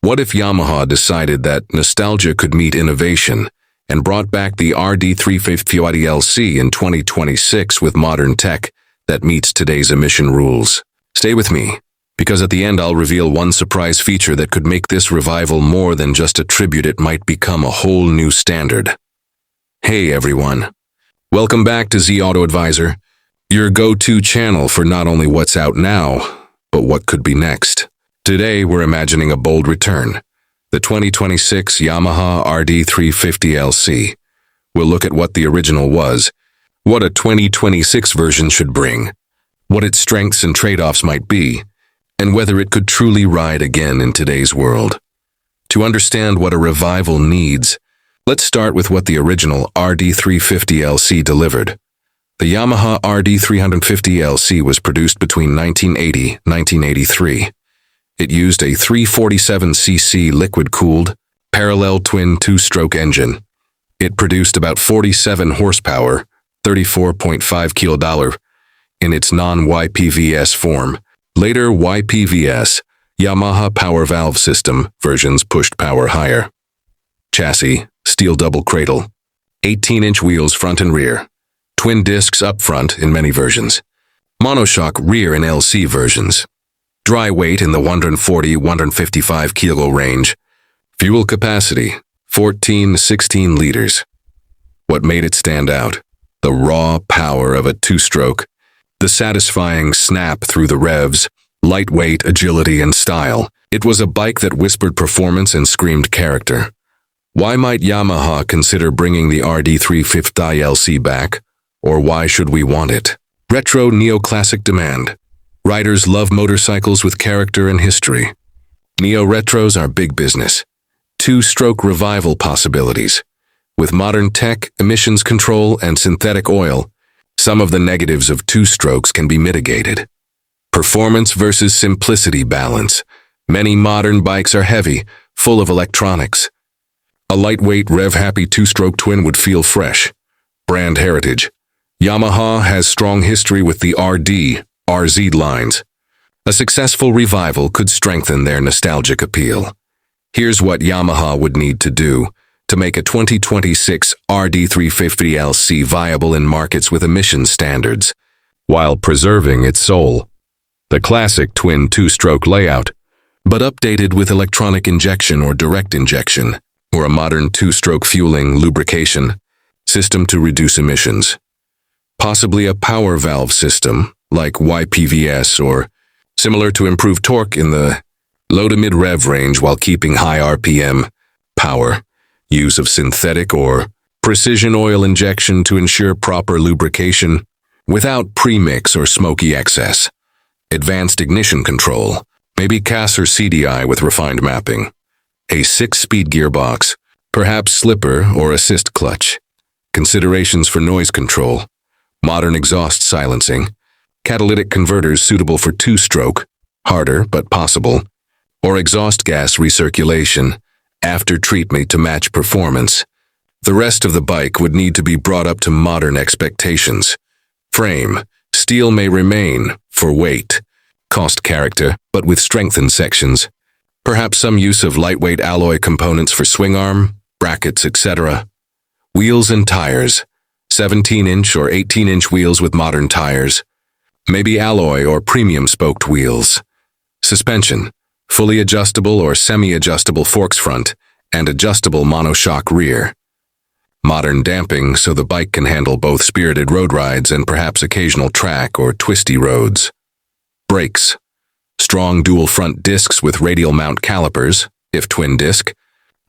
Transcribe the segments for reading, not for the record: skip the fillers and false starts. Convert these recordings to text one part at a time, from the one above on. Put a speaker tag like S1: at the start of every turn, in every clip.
S1: What if Yamaha decided that nostalgia could meet innovation and brought back the RD350LC in 2026 with modern tech that meets today's emission rules? Stay with me, because at the end I'll reveal one surprise feature that could make this revival more than just a tribute. It might become a whole new standard. Hey everyone, welcome back to Z Auto Advisor, your go-to channel for not only what's out now, but what could be next. Today we're imagining a bold return, the 2026 Yamaha RD350LC. We'll look at what the original was, what a 2026 version should bring, what its strengths and trade-offs might be, and whether it could truly ride again in today's world. To understand what a revival needs, let's start with what the original RD350LC delivered. The Yamaha RD350LC was produced between 1980 and 1983. It used a 347cc liquid-cooled, parallel twin two-stroke engine. It produced about 47 horsepower, 34.5 kW, in its non-ypvs form. Later ypvs, Yamaha Power Valve System, versions pushed power higher. Chassis, steel double cradle, 18-inch wheels front and rear, twin discs up front in many versions, monoshock rear in LC versions. Dry weight in the 140–155 kilo range. Fuel capacity, 14–16 liters. What made it stand out? The raw power of a two-stroke, the satisfying snap through the revs, lightweight agility and style. It was a bike that whispered performance and screamed character. Why might Yamaha consider bringing the RD350LC back? Or why should we want it? Retro neoclassic demand. Riders love motorcycles with character and history. Neo-retros are big business. Two-stroke revival possibilities. With modern tech, emissions control, and synthetic oil, some of the negatives of two-strokes can be mitigated. Performance versus simplicity balance. Many modern bikes are heavy, full of electronics. A lightweight, rev-happy two-stroke twin would feel fresh. Brand heritage. Yamaha has strong history with the RD, RZ lines. A successful revival could strengthen their nostalgic appeal. Here's what Yamaha would need to do to make a 2026 RD350LC viable in markets with emission standards, while preserving its soul. The classic twin two-stroke layout, but updated with electronic injection or direct injection, or a modern two-stroke fueling lubrication system to reduce emissions. Possibly a power valve system, like ypvs or similar, to improve torque in the low to mid rev range while keeping high RPM power. Use of synthetic or precision oil injection to ensure proper lubrication without premix or smoky excess. Advanced ignition control, maybe CAS or CDI with refined mapping. A 6-speed gearbox, perhaps slipper or assist clutch. Considerations for noise control. Modern exhaust silencing. Catalytic converters suitable for two-stroke, harder but possible, or exhaust gas recirculation, after treatment to match performance. The rest of the bike would need to be brought up to modern expectations. Frame, steel may remain, for weight, cost character, but with strengthened sections. Perhaps some use of lightweight alloy components for swing arm, brackets, etc. Wheels and tires, 17-inch or 18-inch wheels with modern tires. Maybe alloy or premium spoked wheels. Suspension, fully adjustable or semi-adjustable forks front and adjustable monoshock rear. Modern damping so the bike can handle both spirited road rides and perhaps occasional track or twisty roads. Brakes, strong dual front discs with radial mount calipers, if twin disc.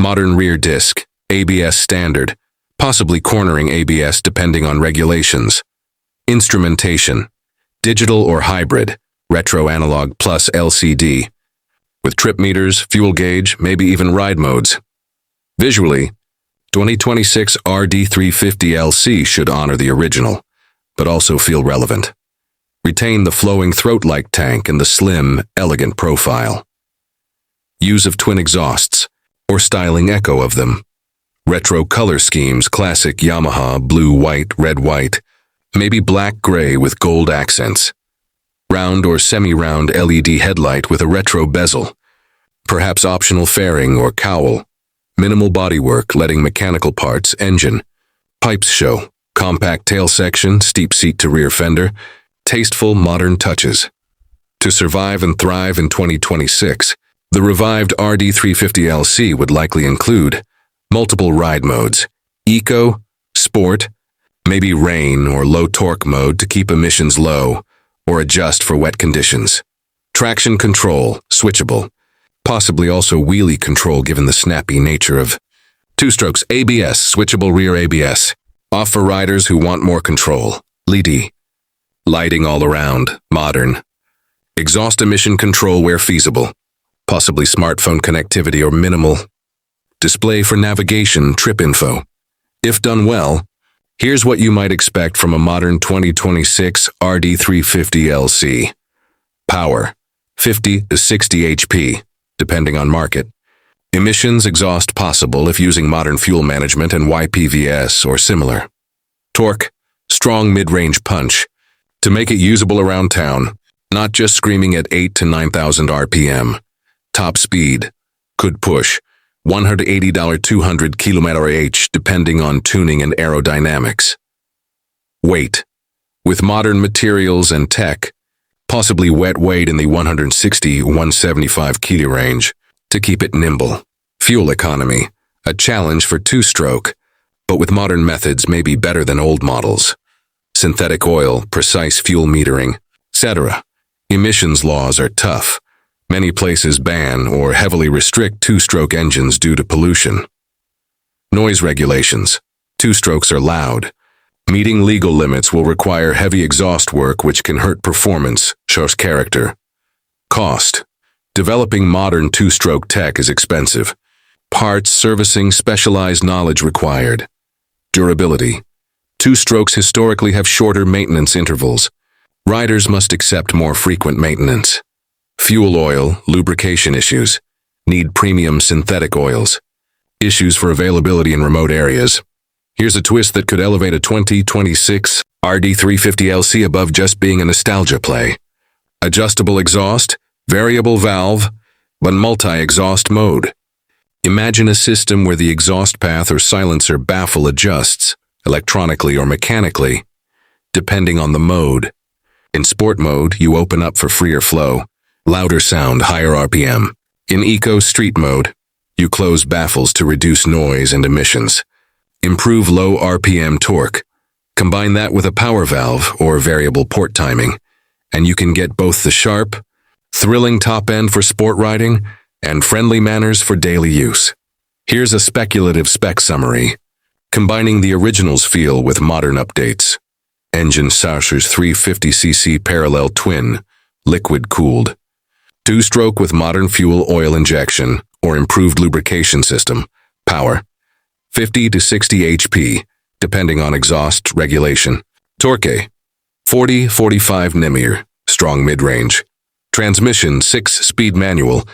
S1: Modern rear disc, ABS standard, possibly cornering ABS depending on regulations. Instrumentation, digital or hybrid, retro analog plus LCD, with trip meters, fuel gauge, maybe even ride modes. Visually, 2026 RD350LC should honor the original, but also feel relevant. Retain the flowing throat-like tank and the slim, elegant profile. Use of twin exhausts, or styling echo of them. Retro color schemes, classic Yamaha, blue-white, red-white, maybe black-gray with gold accents. Round or semi-round LED headlight with a retro bezel. Perhaps optional fairing or cowl. Minimal bodywork letting mechanical parts, engine, pipes show. Compact tail section, steep seat to rear fender. Tasteful modern touches. To survive and thrive in 2026, the revived RD350LC would likely include multiple ride modes, eco, sport, maybe rain or low torque mode to keep emissions low or adjust for wet conditions. Traction control, switchable, possibly also wheelie control given the snappy nature of two-strokes ABS, switchable rear ABS, off for riders who want more control, LED, lighting all around, modern, exhaust emission control where feasible, possibly smartphone connectivity or minimal, display for navigation, trip info. If done well, here's what you might expect from a modern 2026 RD350LC. Power, 50 to 60 HP, depending on market. Emissions exhaust possible if using modern fuel management and ypvs or similar. Torque, strong mid-range punch, to make it usable around town, not just screaming at 8 to 9,000 RPM. Top speed, could push, $180 200 km/h depending on tuning and aerodynamics. Weight, with modern materials and tech, possibly wet weight in the 160-175 kilo range to keep it nimble. Fuel economy, a challenge for two-stroke, but with modern methods may be better than old models. Synthetic oil, precise fuel metering, etc. Emissions laws are tough. Many places ban or heavily restrict two-stroke engines due to pollution. Noise regulations. Two-strokes are loud. Meeting legal limits will require heavy exhaust work which can hurt performance, shows character. Cost. Developing modern two-stroke tech is expensive. Parts, servicing, specialized knowledge required. Durability. Two-strokes historically have shorter maintenance intervals. Riders must accept more frequent maintenance. Fuel oil, lubrication issues. Need premium synthetic oils. Issues for availability in remote areas. Here's a twist that could elevate a 2026 RD350LC above just being a nostalgia play. Adjustable exhaust, variable valve, but multi-exhaust mode. Imagine a system where the exhaust path or silencer baffle adjusts, electronically or mechanically, depending on the mode. In sport mode, you open up for freer flow, louder sound, higher RPM. In eco street mode, you close baffles to reduce noise and emissions. Improve low RPM torque. Combine that with a power valve or variable port timing, and you can get both the sharp, thrilling top end for sport riding and friendly manners for daily use. Here's a speculative spec summary, combining the original's feel with modern updates. Engine Saucer's 350cc parallel twin, liquid-cooled. Two-stroke with modern fuel oil injection or improved lubrication system. Power, 50 to 60 HP, depending on exhaust regulation. Torque, 40-45 Nm, strong mid-range. Transmission, 6-speed manual.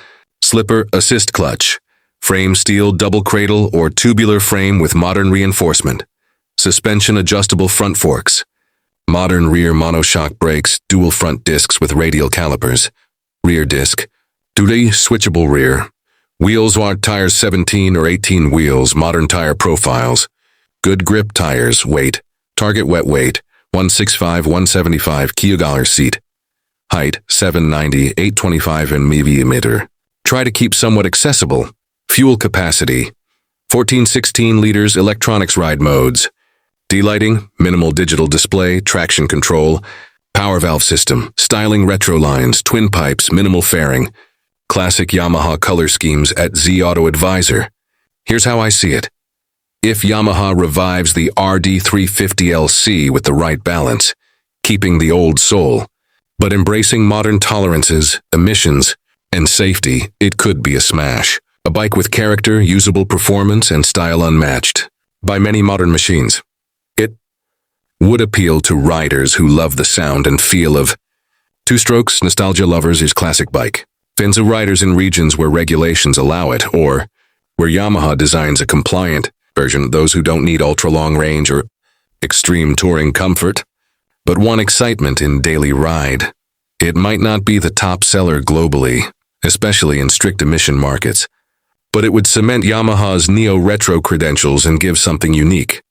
S1: Slipper assist clutch. Frame steel double cradle or tubular frame with modern reinforcement. Suspension adjustable front forks. Modern rear monoshock brakes, dual front discs with radial calipers. Rear disc. Duty switchable rear. Wheels are tires 17 or 18 wheels, modern tire profiles. Good grip tires, weight. Target wet weight, 165-175 kg seat. Height, 790-825 mm. Try to keep somewhat accessible. Fuel capacity, 14-16 liters electronics ride modes. D-lighting, minimal digital display, traction control. Power valve system, styling retro lines, twin pipes, minimal fairing. Classic Yamaha color schemes at Z Auto Advisor. Here's how I see it. If Yamaha revives the RD350LC with the right balance, keeping the old soul, but embracing modern tolerances, emissions, and safety, it could be a smash. A bike with character, usable performance, and style unmatched by many modern machines. It would appeal to riders who love the sound and feel of two-strokes, nostalgia lovers is classic bike. Fans of riders in regions where regulations allow it, or where Yamaha designs a compliant version, those who don't need ultra-long range or extreme touring comfort, but want excitement in daily ride. It might not be the top seller globally, especially in strict emission markets. But it would cement Yamaha's neo-retro credentials and give something unique.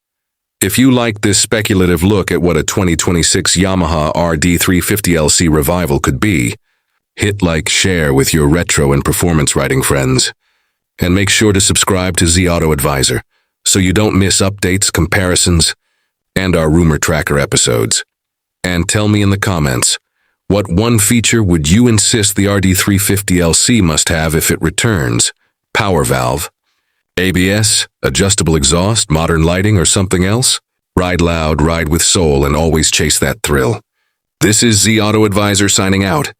S1: If you like this speculative look at what a 2026 Yamaha RD350LC revival could be, hit like, share with your retro and performance riding friends. And make sure to subscribe to Z Auto Advisor so you don't miss updates, comparisons, and our rumor tracker episodes. And tell me in the comments, what one feature would you insist the RD350LC must have if it returns? Power valve, ABS, adjustable exhaust, modern lighting, or something else? Ride loud, ride with soul, and always chase that thrill. This is Z Auto Advisor signing out.